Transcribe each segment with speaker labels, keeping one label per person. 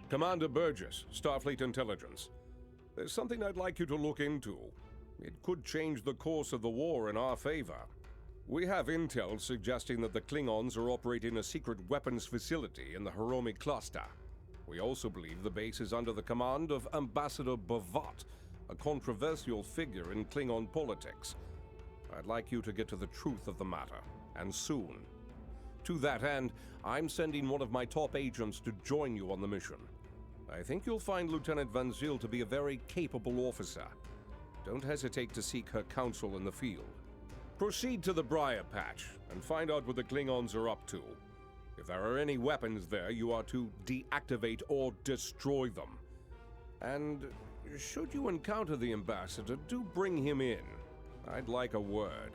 Speaker 1: Commander Burgess, Starfleet Intelligence. There's something I'd like you to look into. It could change the course of the war in our favor. We have intel suggesting that the Klingons are operating a secret weapons facility in the Hiromi cluster. We also believe the base is under the command of Ambassador Bavat, a controversial figure in Klingon politics. I'd like you to get to the truth of the matter, and soon. To that end, I'm sending one of my top agents to join you on the mission. I think you'll find Lieutenant Van Zyl to be a very capable officer. Don't hesitate to seek her counsel in the field. Proceed to the Briar Patch and find out what the Klingons are up to. If there are any weapons there, you are to deactivate or destroy them. And should you encounter the ambassador, do bring him in. I'd like a word.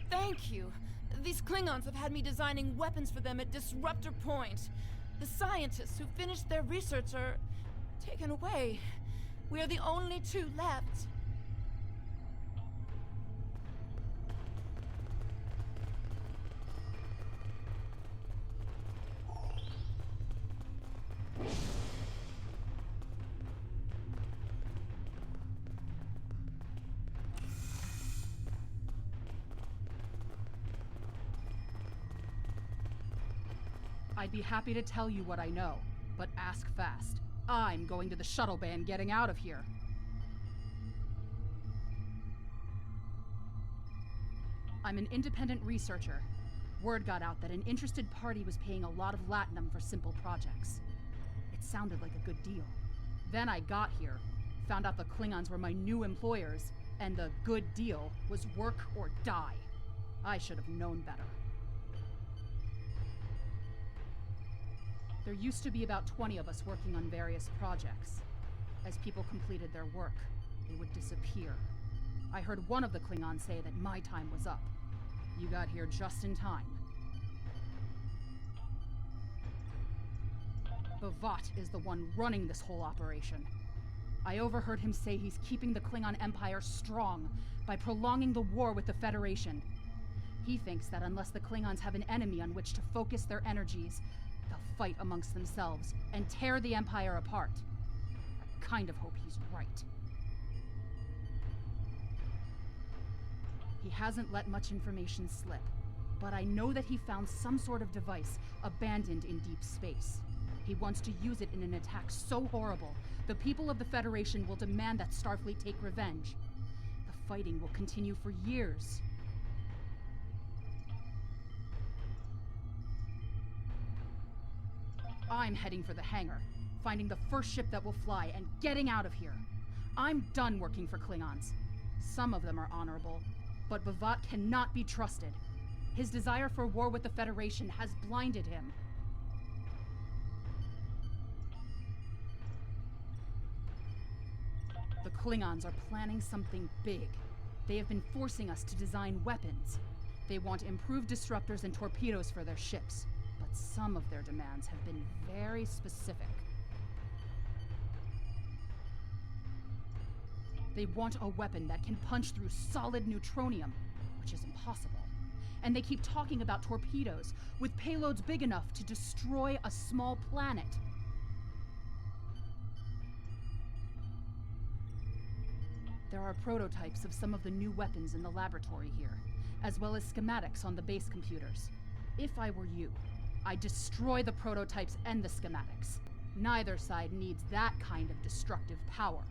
Speaker 2: Thank you. These Klingons have had me designing weapons for them at Disruptor Point. The scientists who finished their research are taken away. We are the only two left.
Speaker 3: I'd be happy to tell you what I know, but ask fast. I'm going to the shuttle bay and getting out of here. I'm an independent researcher. Word got out that an interested party was paying a lot of latinum for simple projects. It sounded like a good deal. Then I got here, found out the Klingons were my new employers, and the good deal was work or die. I should have known better. There used to be about 20 of us working on various projects. As people completed their work, they would disappear. I heard one of the Klingons say that my time was up. You got here just in time. Bavat is the one running this whole operation. I overheard him say he's keeping the Klingon Empire strong by prolonging the war with the Federation. He thinks that unless the Klingons have an enemy on which to focus their energies, they'll fight amongst themselves and tear the Empire apart. I kind of hope he's right. He hasn't let much information slip, but I know that he found some sort of device abandoned in deep space. He wants to use it in an attack so horrible, the people of the Federation will demand that Starfleet take revenge. The fighting will continue for years. I'm heading for the hangar, finding the first ship that will fly and getting out of here. I'm done working for Klingons. Some of them are honorable, but Bavat cannot be trusted. His desire for war with the Federation has blinded him. The Klingons are planning something big. They have been forcing us to design weapons. They want improved disruptors and torpedoes for their ships, but some of their demands have been very specific. They want a weapon that can punch through solid neutronium, which is impossible. And they keep talking about torpedoes with payloads big enough to destroy a small planet. There are prototypes of some of the new weapons in the laboratory here, as well as schematics on the base computers. If I were you, I'd destroy the prototypes and the schematics. Neither side needs that kind of destructive power.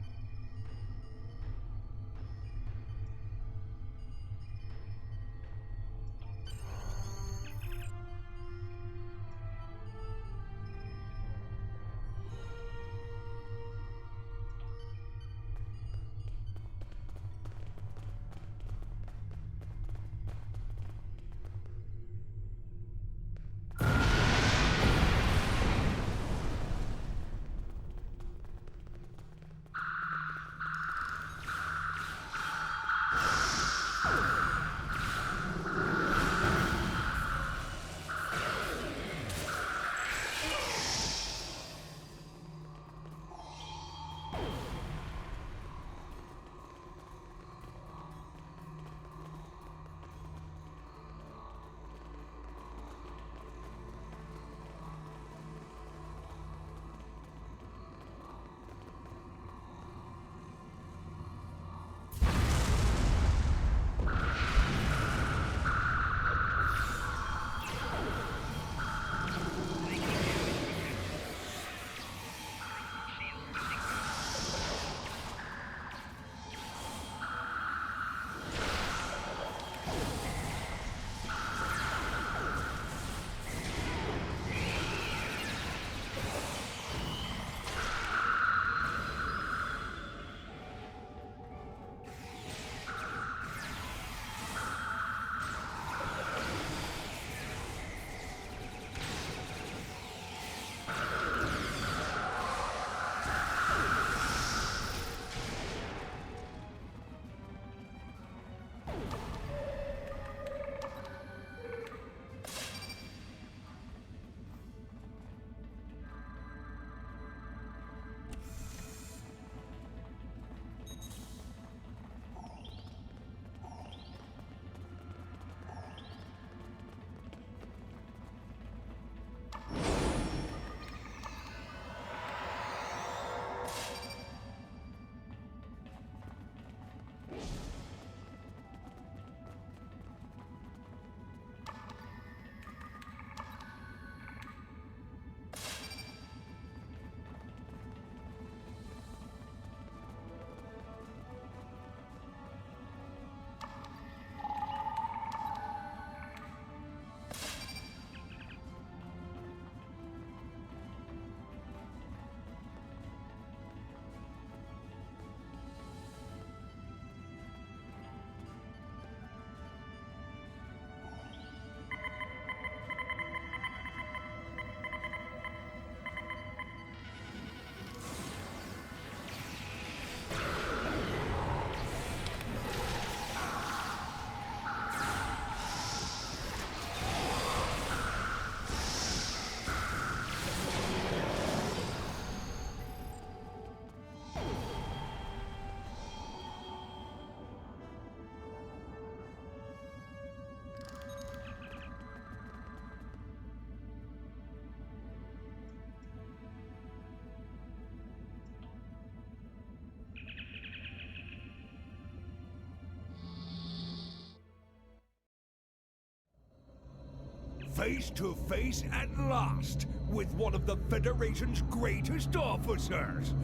Speaker 4: Face to face at last with one of the Federation's greatest officers.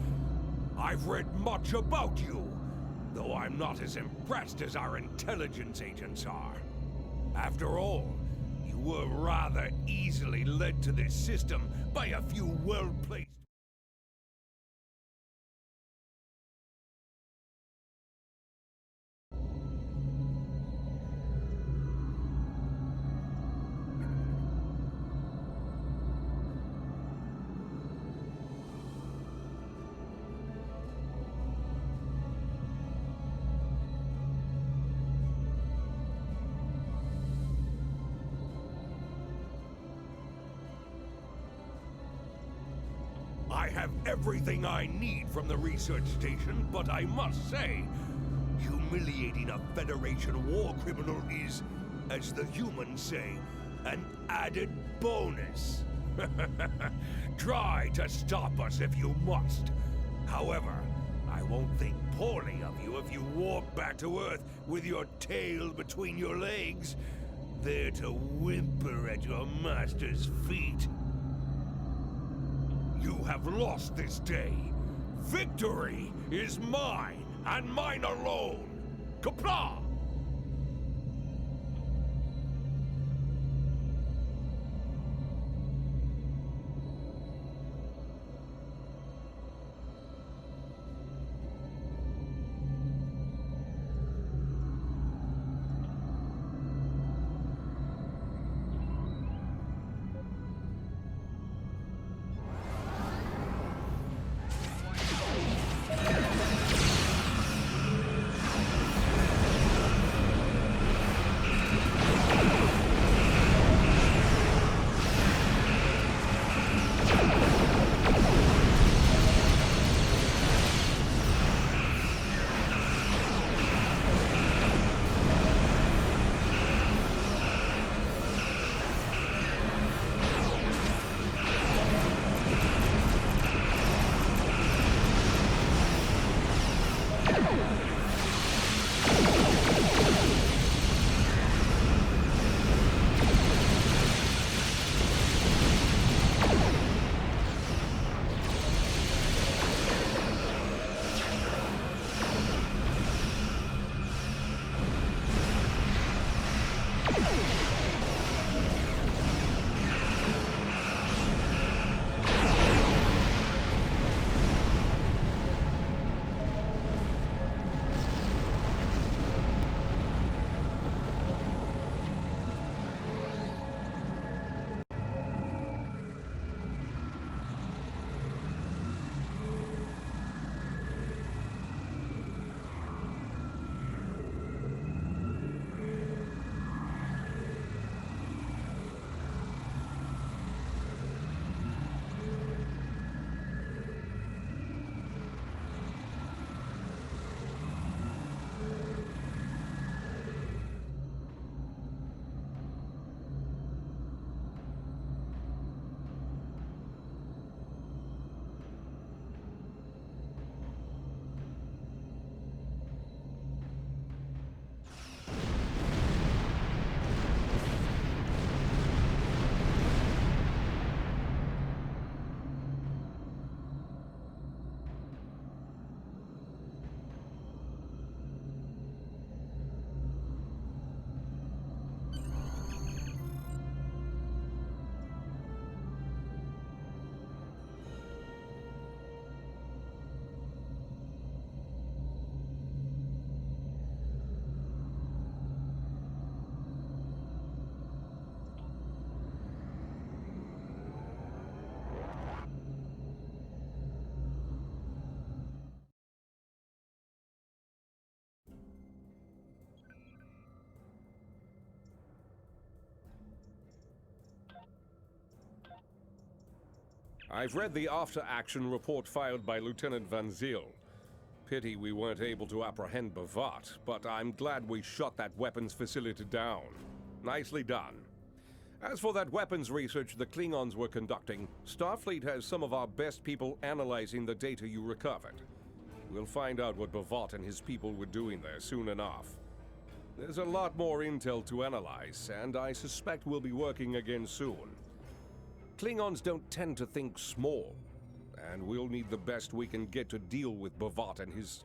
Speaker 4: I've read much about you, though I'm not as impressed as our intelligence agents are. After all, you were rather easily led to this system by a few well-placed... I have everything I need from the research station, but I must say, humiliating a Federation war criminal is, as the humans say, an added bonus. Try to stop us if you must. However, I won't think poorly of you if you walk back to Earth with your tail between your legs, there to whimper at your master's feet. You have lost this day. Victory is mine, and mine alone. Qapla'!
Speaker 1: I've read the after-action report filed by Lieutenant Van Zyl. Pity we weren't able to apprehend Bavat, but I'm glad we shot that weapons facility down. Nicely done. As for that weapons research the Klingons were conducting, Starfleet has some of our best people analyzing the data you recovered. We'll find out what Bavat and his people were doing there soon enough. There's a lot more intel to analyze, and I suspect we'll be working again soon. Klingons don't tend to think small, and we'll need the best we can get to deal with Bovat and his...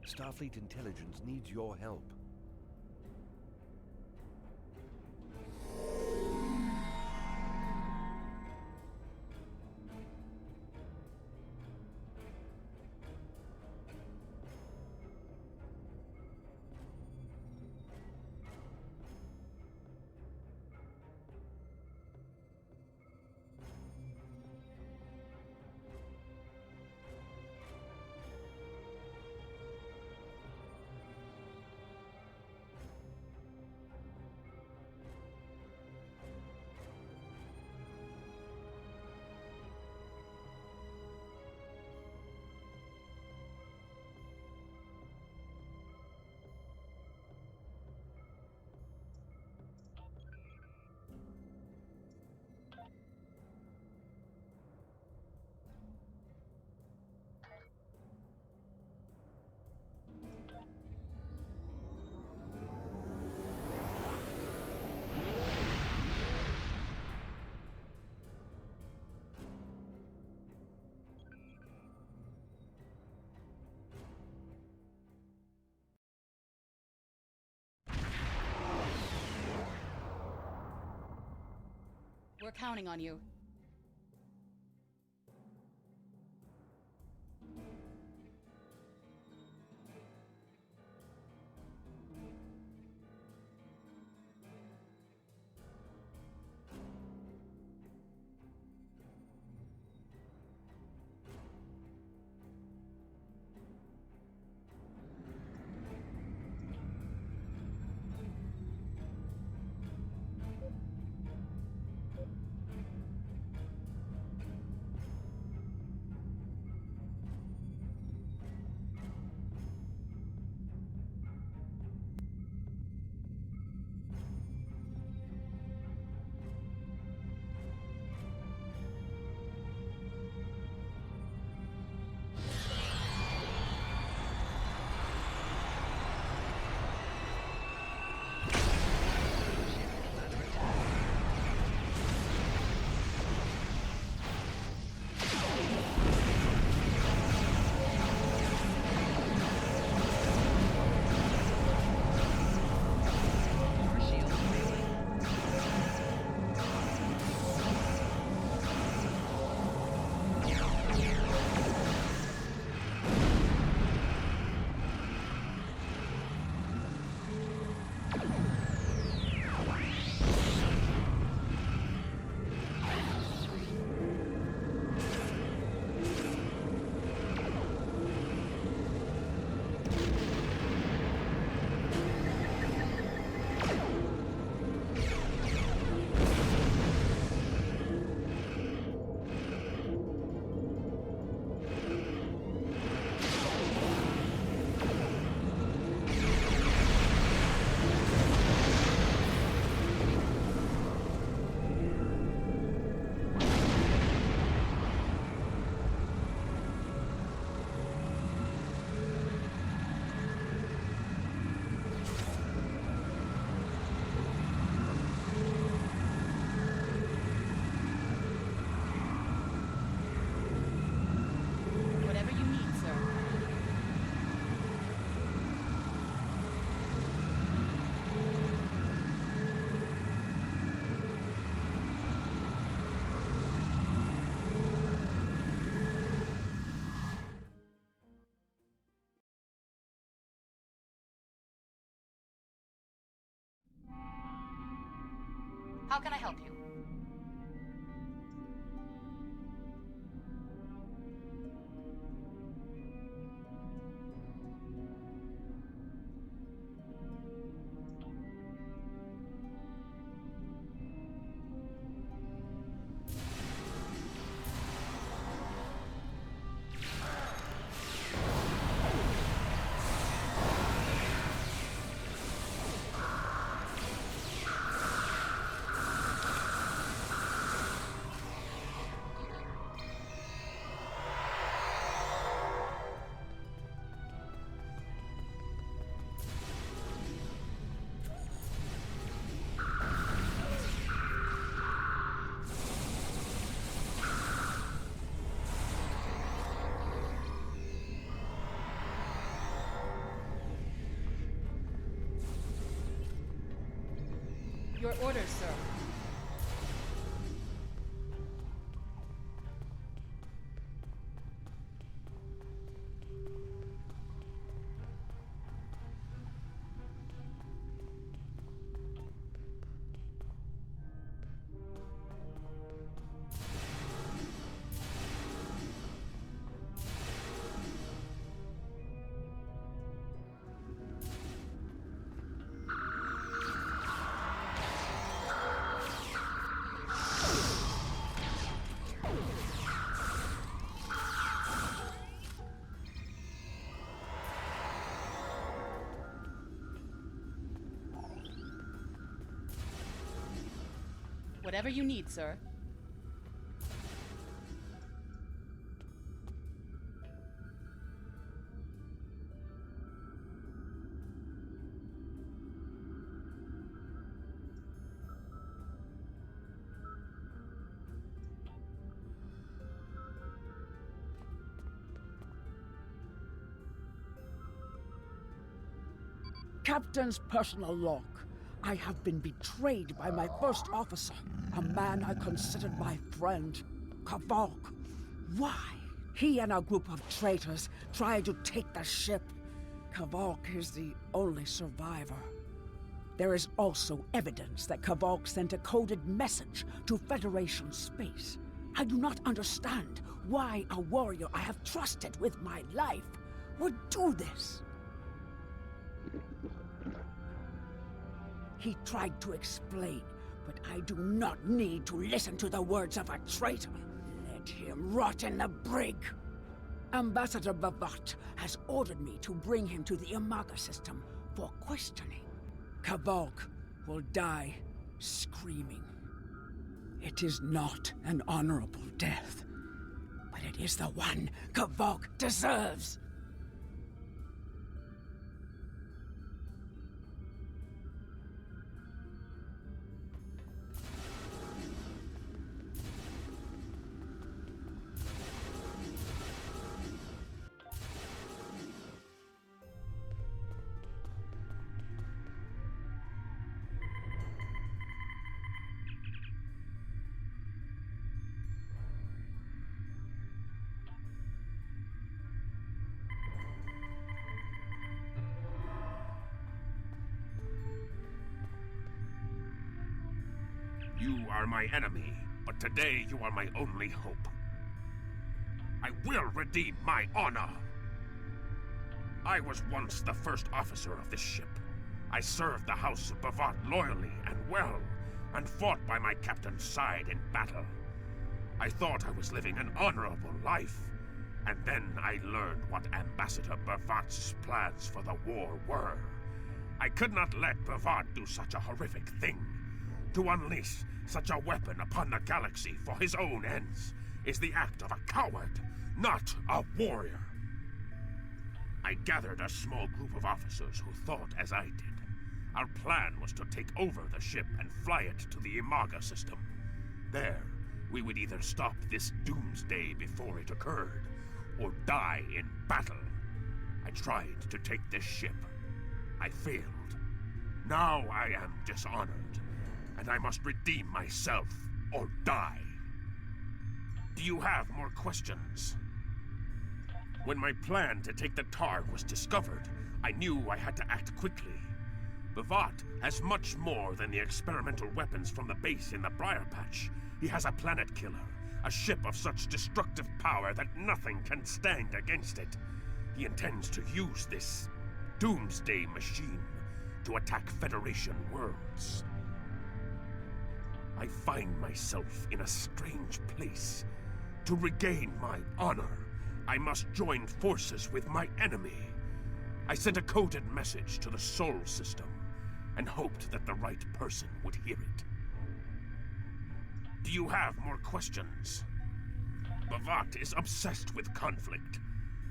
Speaker 4: Starfleet intelligence needs your help.
Speaker 3: We're counting on you. can I help you? Your orders, sir. Whatever you need, sir.
Speaker 5: Captain's personal log. I have been betrayed by my first officer, a man I considered my friend, Kavok. Why? He and a group of traitors tried to take the ship. Kavok is the only survivor. There is also evidence that Kavok sent a coded message to Federation space. I do not understand why a warrior I have trusted with my life would do this. He tried to explain, but I do not need to listen to the words of a traitor. Let him rot in the brig. Ambassador Bavat has ordered me to bring him to the Imaga system for questioning. Kavok will die screaming. It is not an honorable death, but it is the one Kavok deserves.
Speaker 4: You are my enemy, but today you are my only hope. I will redeem my honor. I was once the first officer of this ship. I served the House of Bavat loyally and well, and fought by my captain's side in battle. I thought I was living an honorable life, and then I learned what Ambassador Bavat's plans for the war were. I could not let Bavat do such a horrific thing. To unleash such a weapon upon the galaxy for his own ends is the act of a coward, not a warrior. I gathered a small group of officers who thought as I did. Our plan was to take over the ship and fly it to the Imaga system. There, we would either stop this doomsday before it occurred, or die in battle. I tried to take this ship. I failed. Now I am dishonored, and I must redeem myself or die. Do you have more questions? When my plan to take the Targ was discovered, I knew I had to act quickly.
Speaker 6: Bavat has much more than the experimental weapons from the base in the Briar Patch. He has a planet killer, a ship of such destructive power that nothing can stand against it. He intends to use this doomsday machine to attack Federation worlds. I find myself in a strange place. To regain my honor, I must join forces with my enemy. I sent a coded message to the Sol system and hoped that the right person would hear it. Do you have more questions? Bavat is obsessed with conflict.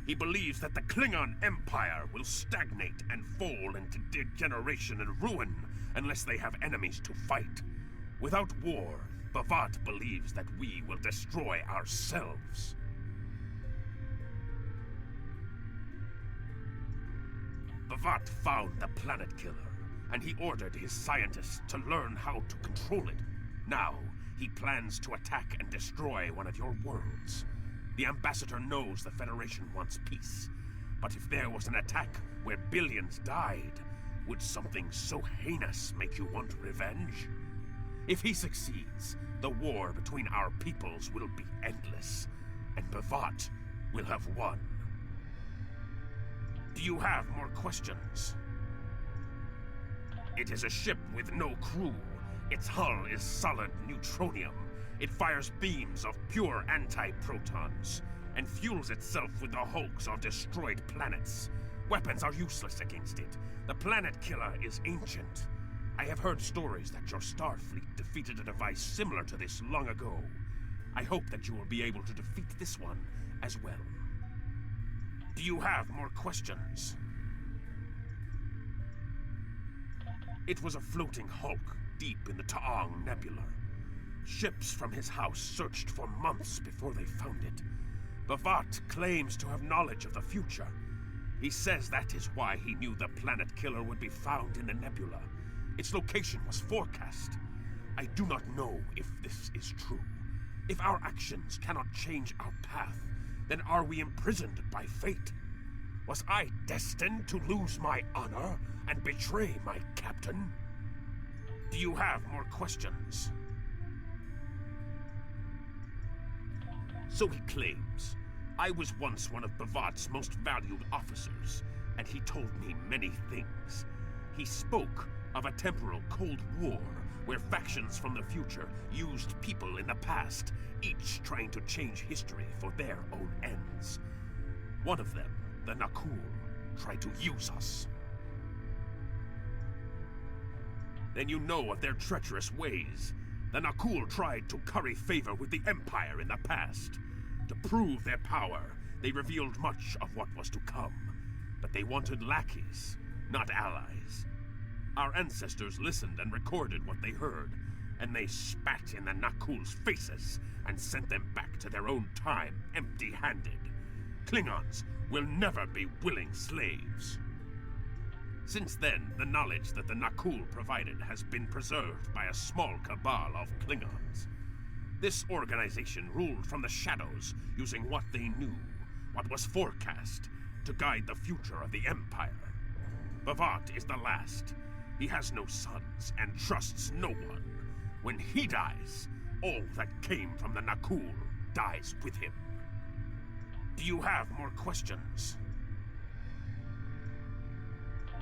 Speaker 6: He believes that the Klingon Empire will stagnate and fall into degeneration and ruin unless they have enemies to fight. Without war, Bavat believes that we will destroy ourselves. Bavat found the planet killer, and he ordered his scientists to learn how to control it. Now, he plans to attack and destroy one of your worlds. The Ambassador knows the Federation wants peace, but if there was an attack where billions died, would something so heinous make you want revenge? If he succeeds, the war between our peoples will be endless, and Bavat will have won. Do you have more questions? It is a ship with no crew. Its hull is solid neutronium. It fires beams of pure anti-protons, and fuels itself with the hulks of destroyed planets. Weapons are useless against it. The planet killer is ancient. I have heard stories that your Starfleet defeated a device similar to this long ago. I hope that you will be able to defeat this one as well. Do you have more questions? It was a floating hulk deep in the Taong Nebula. Ships from his house searched for months before they found it. Bavat claims to have knowledge of the future. He says that is why he knew the planet killer would be found in the nebula. Its location was forecast. I do not know if this is true. If our actions cannot change our path, then are we imprisoned by fate? Was I destined to lose my honor and betray my captain? Do you have more questions? So he claims. I was once one of Bavat's most valued officers, and he told me many things. He spoke of a temporal Cold War, where factions from the future used people in the past, each trying to change history for their own ends. One of them, the Nakul, tried to use us. Then you know of their treacherous ways. The Nakul tried to curry favor with the Empire in the past. To prove their power, they revealed much of what was to come. But they wanted lackeys, not allies. Our ancestors listened and recorded what they heard, and they spat in the Nakul's faces and sent them back to their own time empty-handed. Klingons will never be willing slaves. Since then, the knowledge that the Nakul provided has been preserved by a small cabal of Klingons. This organization ruled from the shadows, using what they knew, what was forecast, to guide the future of the Empire. Bavat is the last. He has no sons and trusts no one. When he dies, all that came from the Nakul dies with him. Do you have more questions?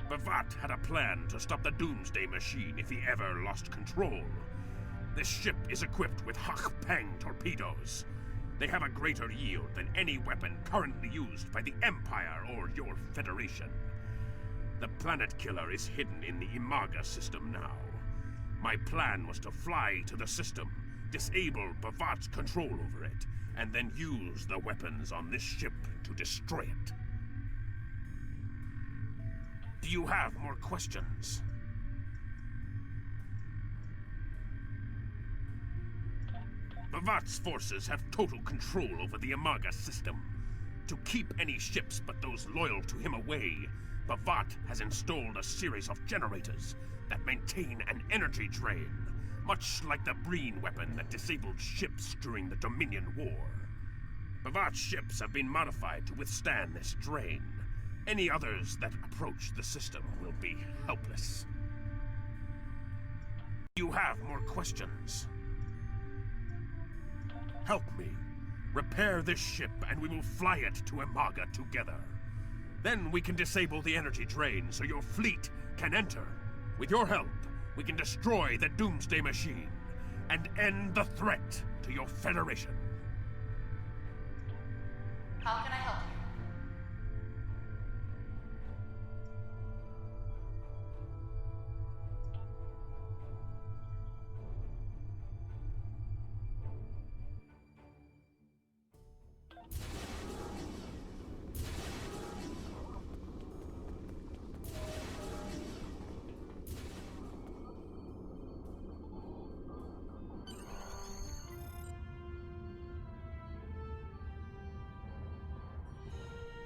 Speaker 6: Bavat had a plan to stop the Doomsday Machine if he ever lost control. This ship is equipped with Hak-Pang torpedoes. They have a greater yield than any weapon currently used by the Empire or your Federation. The planet killer is hidden in the Imaga system now. My plan was to fly to the system, disable Bavat's control over it, and then use the weapons on this ship to destroy it. Do you have more questions? Bavat's forces have total control over the Imaga system. To keep any ships but those loyal to him away, Bavat has installed a series of generators that maintain an energy drain, much like the Breen weapon that disabled ships during the Dominion War. Bavat's ships have been modified to withstand this drain. Any others that approach the system will be helpless. You have more questions. Help me. Repair this ship and we will fly it to Imaga together. Then we can disable the energy drain so your fleet can enter. With your help, we can destroy the Doomsday Machine and end the threat to your Federation.
Speaker 3: How can I help you?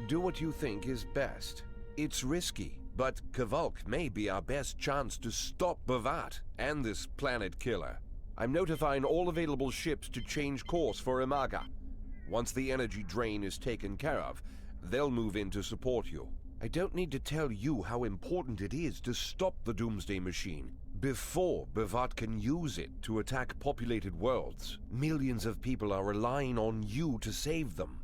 Speaker 7: Do what you think is best. It's risky, but Kvalk may be our best chance to stop Bavat and this planet killer. I'm notifying all available ships to change course for Imaga. Once the energy drain is taken care of, they'll move in to support you. I don't need to tell you how important it is to stop the Doomsday Machine before Bavat can use it to attack populated worlds. Millions of people are relying on you to save them.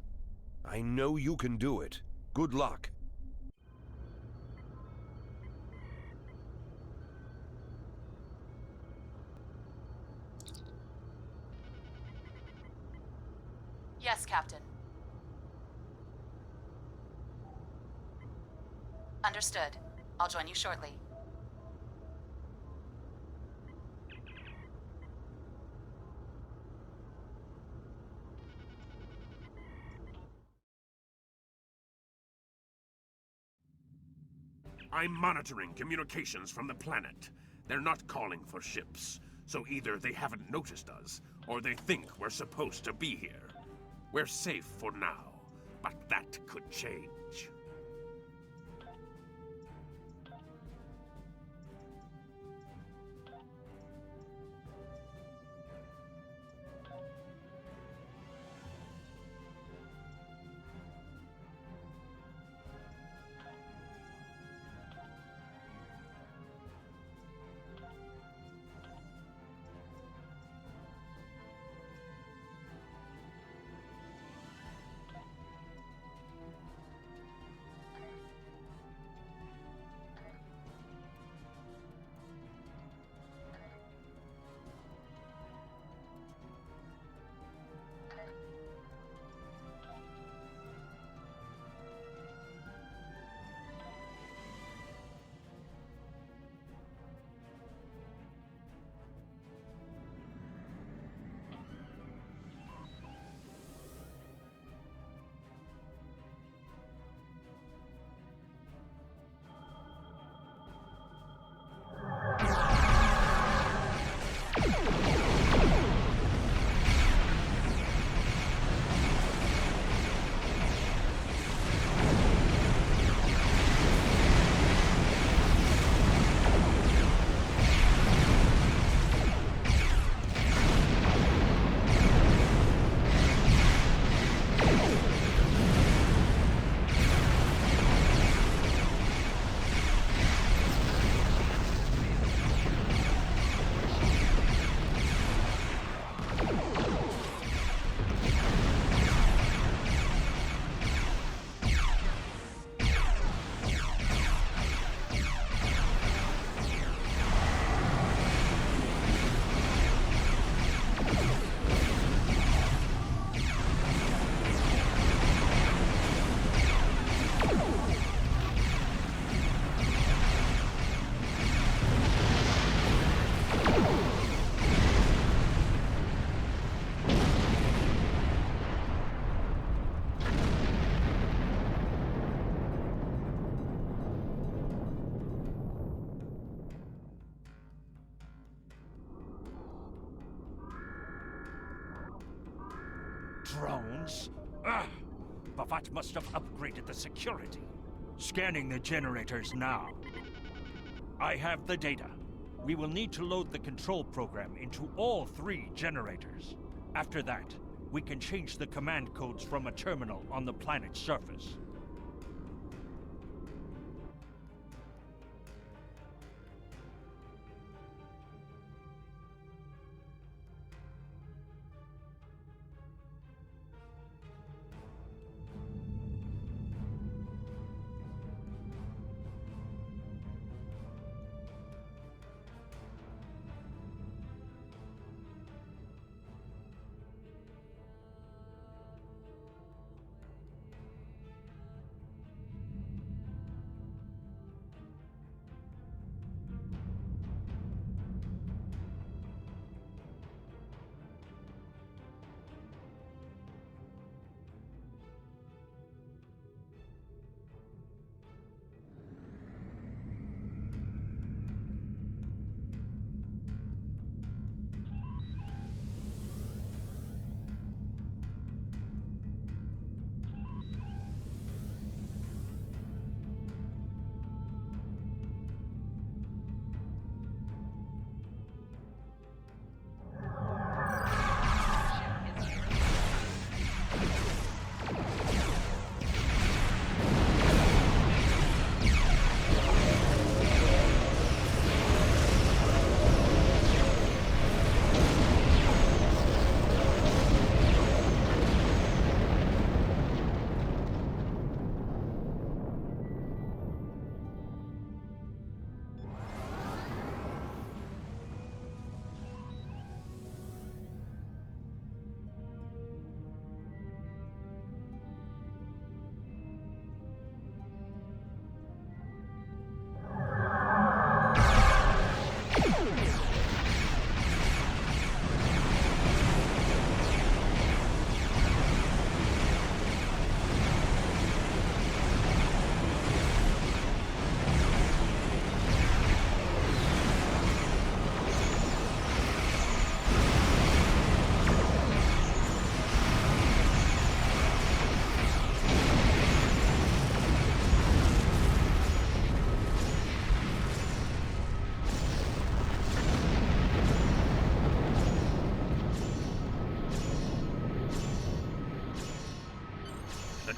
Speaker 7: I know you can do it. Good luck.
Speaker 3: Yes, Captain. Understood. I'll join you shortly.
Speaker 6: I'm monitoring communications from the planet. They're not calling for ships, so either they haven't noticed us, or they think we're supposed to be here. We're safe for now, but that could change.
Speaker 8: Drones? Ugh! Bavat must have upgraded the security. Scanning the generators now. I have the data. We will need to load the control program into all 3 generators. After that, we can change the command codes from a terminal on the planet's surface.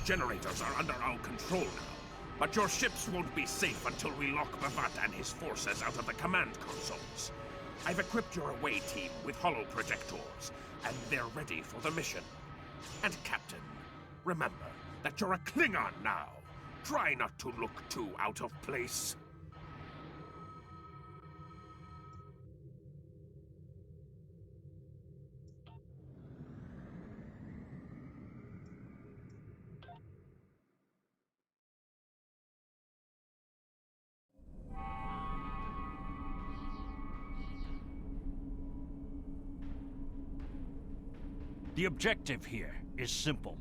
Speaker 6: generators are under our control now. But your ships won't be safe until we lock Bavat and his forces out of the command consoles. I've equipped your away team with holo projectors, and they're ready for the mission. And Captain, remember that you're a Klingon now. Try not to look too out of place.
Speaker 8: The objective here is simple.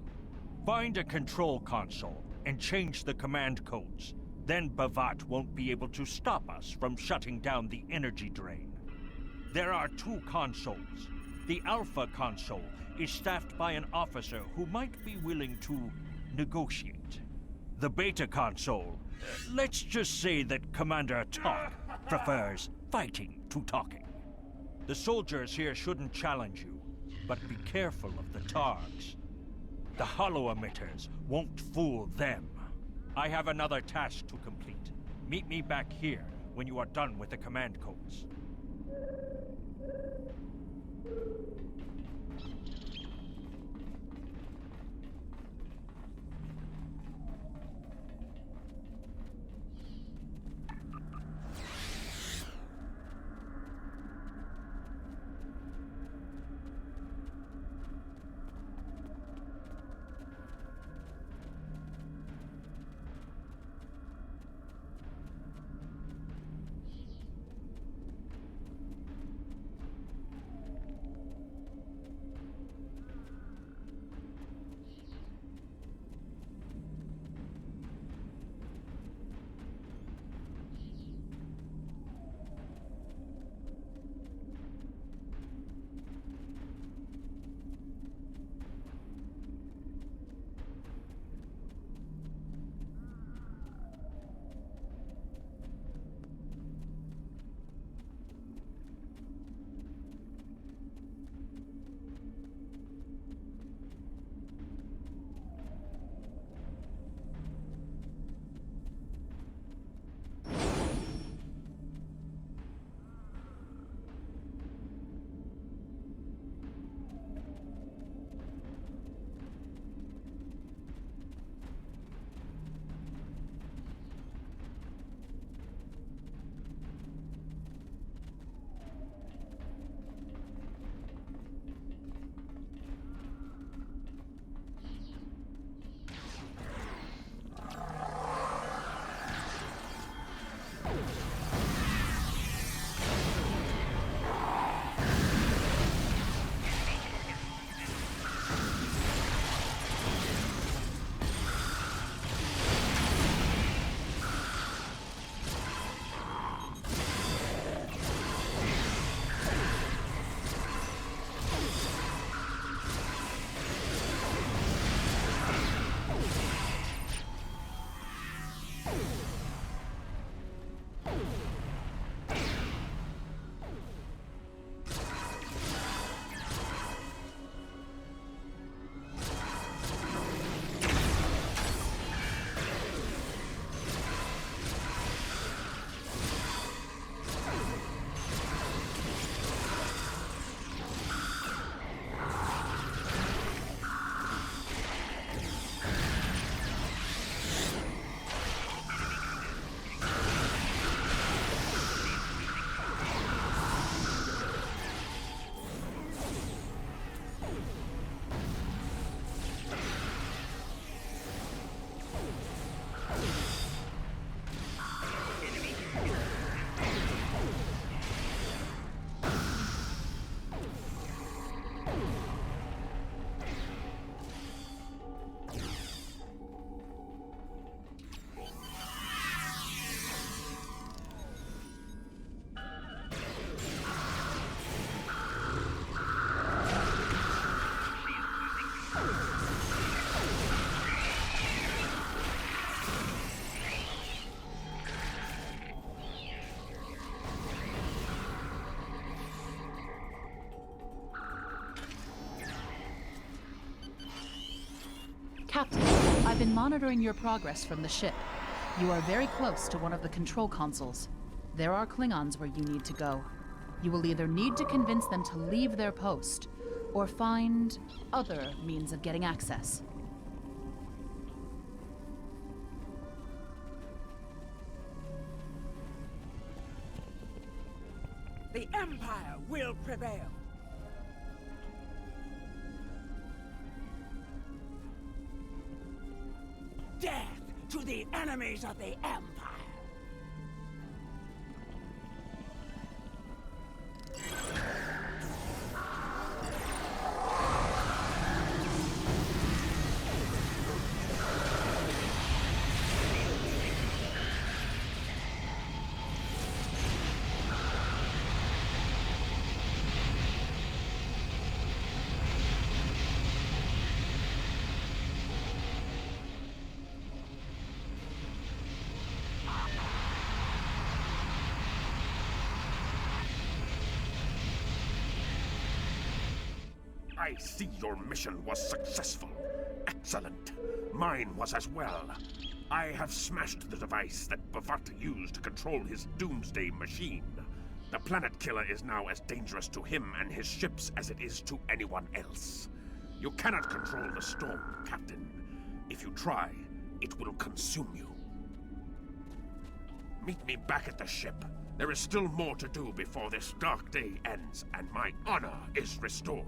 Speaker 8: Find a control console and change the command codes. Then Bavat won't be able to stop us from shutting down the energy drain. There are 2 consoles. The Alpha console is staffed by an officer who might be willing to negotiate. The Beta console, let's just say that Commander Talk prefers fighting to talking. The soldiers here shouldn't challenge you, but be careful of the Targs. The holo emitters won't fool them. I have another task to complete. Meet me back here when you are done with the command codes.
Speaker 3: Captain, I've been monitoring your progress from the ship. You are very close to one of the control consoles. There are Klingons where you need to go. You will either need to convince them to leave their post, or find other means of getting access.
Speaker 5: The Empire will prevail. Death to the enemies of the Empire!
Speaker 6: I see your mission was successful. Excellent. Mine was as well. I have smashed the device that Bavat used to control his doomsday machine. The planet killer is now as dangerous to him and his ships as it is to anyone else. You cannot control the storm, Captain. If you try, it will consume you. Meet me back at the ship. There is still more to do before this dark day ends and my honor is restored.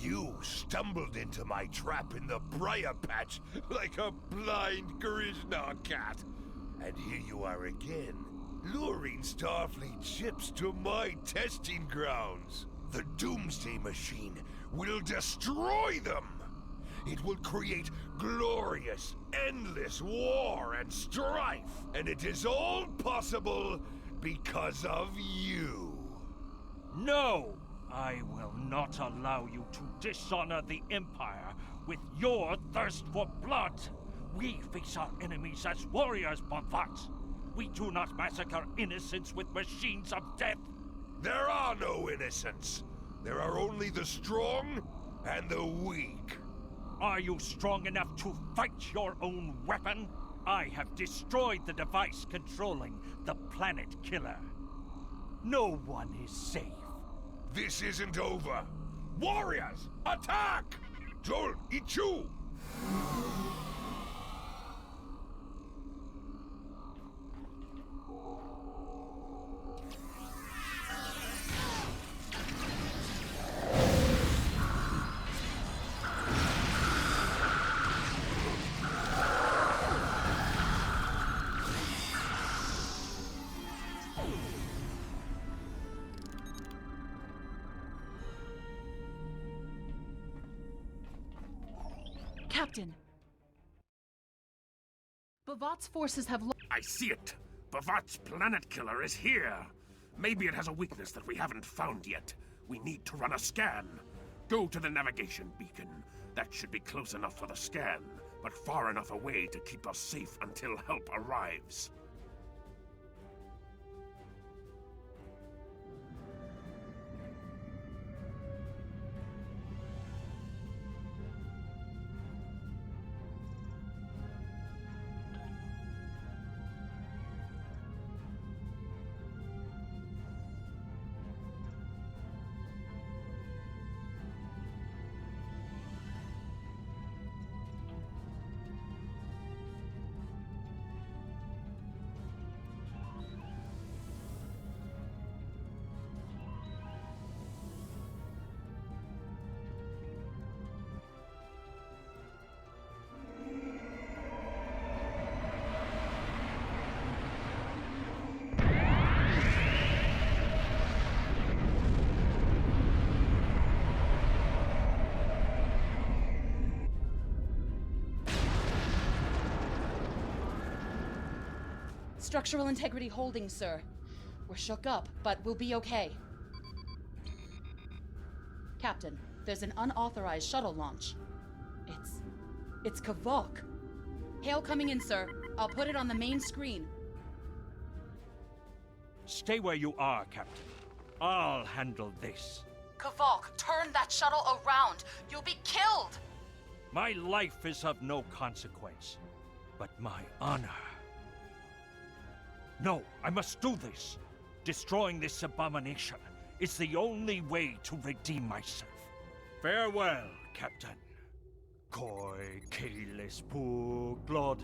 Speaker 4: You stumbled into my trap in the briar patch like a blind Krishna cat. And here you are again, luring Starfleet ships to my testing grounds. The Doomsday Machine will destroy them. It will create glorious, endless war and strife. And it is all possible because of you.
Speaker 8: No! I will not allow you to dishonor the Empire with your thirst for blood. We face our enemies as warriors, Bonvat. We do not massacre innocents with machines of death.
Speaker 4: There are no innocents. There are only the strong and the weak.
Speaker 8: Are you strong enough to fight your own weapon? I have destroyed the device controlling the planet killer. No one is safe.
Speaker 4: This isn't over. Warriors, attack! Joel, Ichu!
Speaker 3: Captain! Bavat's forces have
Speaker 6: I see it. Bavat's planet killer is here. Maybe it has a weakness that we haven't found yet. We need to run a scan. Go to the navigation beacon. That should be close enough for the scan, but far enough away to keep us safe until help arrives.
Speaker 3: Structural integrity holding, sir. We're shook up, but we'll be okay. Captain, there's an unauthorized shuttle launch. It's Kavok. Hail coming in, sir. I'll put it on the main screen.
Speaker 8: Stay where you are, Captain. I'll handle this.
Speaker 3: Kavok, turn that shuttle around. You'll be killed!
Speaker 8: My life is of no consequence, but my honor. No, I must do this. Destroying this abomination is the only way to redeem myself. Farewell, Captain. Koi keles pu glod,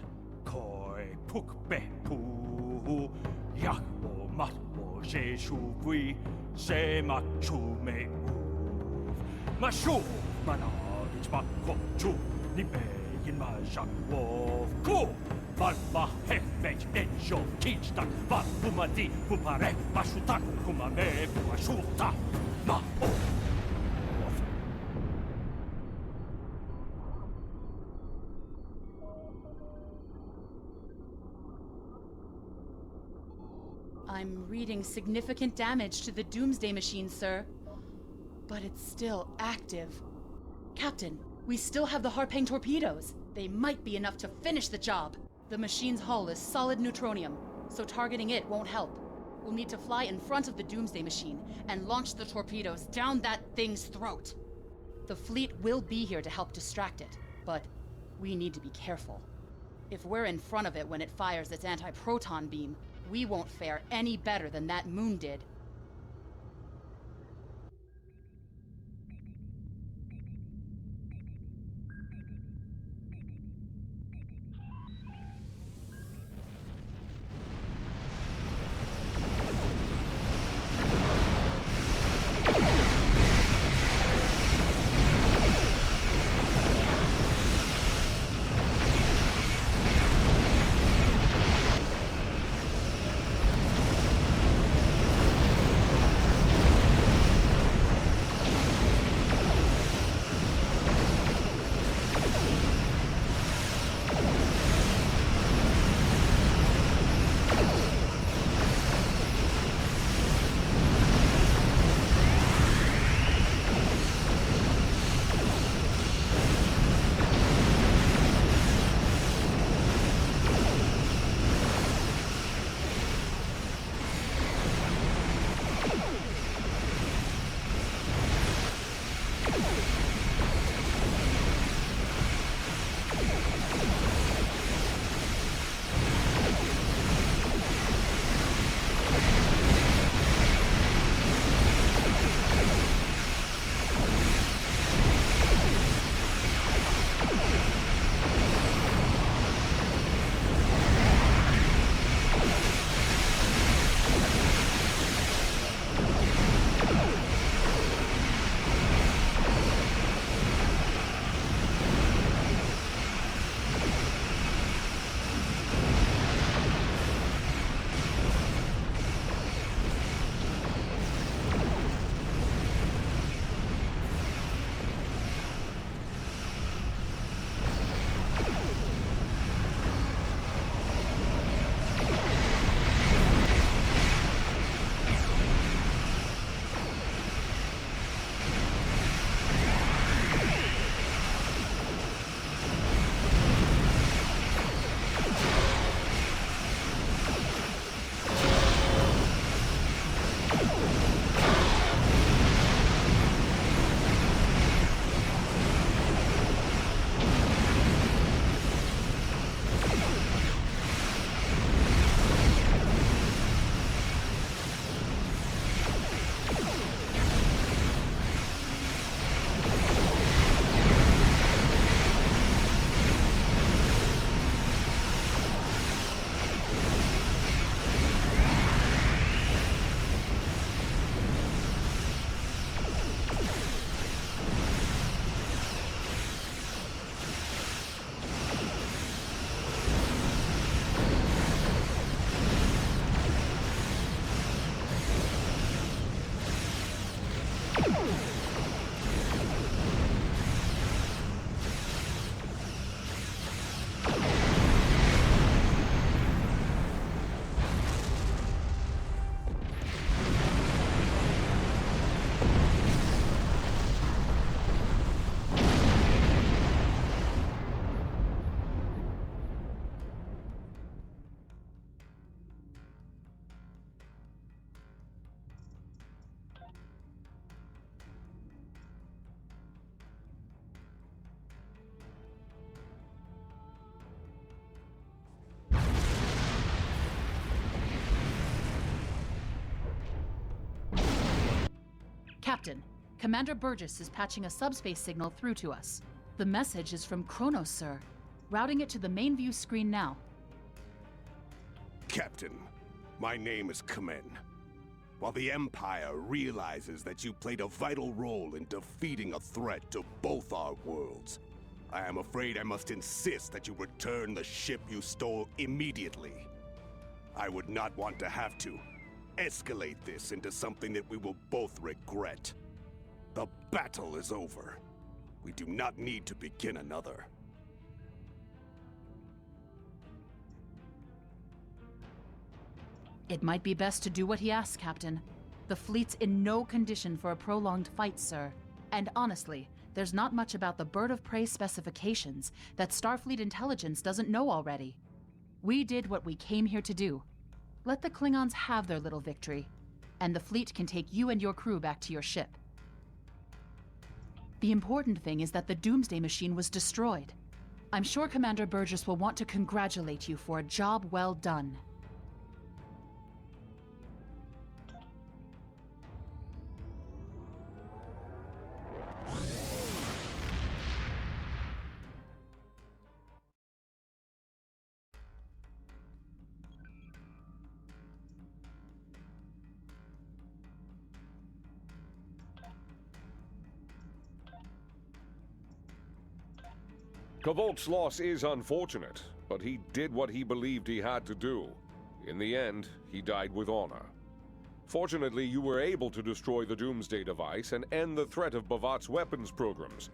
Speaker 8: koi puk be pu, yahbo matbo jeshu vui, se machu me uv. Mashu managit makko chu, ni be yin ma jak wov ku. Valva hefej enjo kichtak, val pumadi pupare, mashutak kumame puashuta, ma o.
Speaker 3: I'm reading significant damage to the Doomsday Machine, sir. But it's still active. Captain, we still have the Harpang torpedoes. They might be enough to finish the job. The machine's hull is solid neutronium, so targeting it won't help. We'll need to fly in front of the Doomsday Machine and launch the torpedoes down that thing's throat. The fleet will be here to help distract it, but we need to be careful. If we're in front of it when it fires its anti-proton beam, we won't fare any better than that moon did. Captain, Commander Burgess is patching a subspace signal through to us. The message is from Kronos, sir. Routing it to the main view screen now.
Speaker 9: Captain, my name is Kamen. While the Empire realizes that you played a vital role in defeating a threat to both our worlds, I am afraid I must insist that you return the ship you stole immediately. I would not want to have to escalate this into something that we will both regret. The battle is over. We do not need to begin another.
Speaker 3: It might be best to do what he asks, Captain. The fleet's in no condition for a prolonged fight, sir. And honestly, there's not much about the bird of prey specifications that Starfleet intelligence doesn't know already. We did what we came here to do. Let the Klingons have their little victory, and the fleet can take you and your crew back to your ship. The important thing is that the Doomsday Machine was destroyed. I'm sure Commander Burgess will want to congratulate you for a job well done.
Speaker 1: Kvolk's loss is unfortunate, but he did what he believed he had to do. In the end, he died with honor. Fortunately, you were able to destroy the Doomsday device and end the threat of Bavat's weapons programs.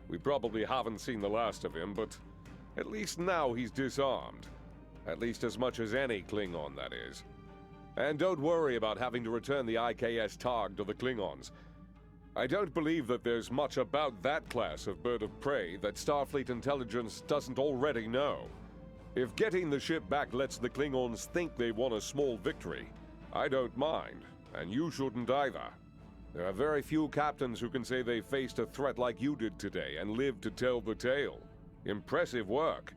Speaker 1: We probably haven't seen the last of him, but at least now he's disarmed. At least as much as any Klingon, that is. And don't worry about having to return the IKS Targ to the Klingons. I don't believe that there's much about that class of bird of prey that Starfleet intelligence doesn't already know. If getting the ship back lets the Klingons think they won a small victory, I don't mind, and you shouldn't either. There are very few captains who can say they faced a threat like you did today and lived to tell the tale. Impressive work.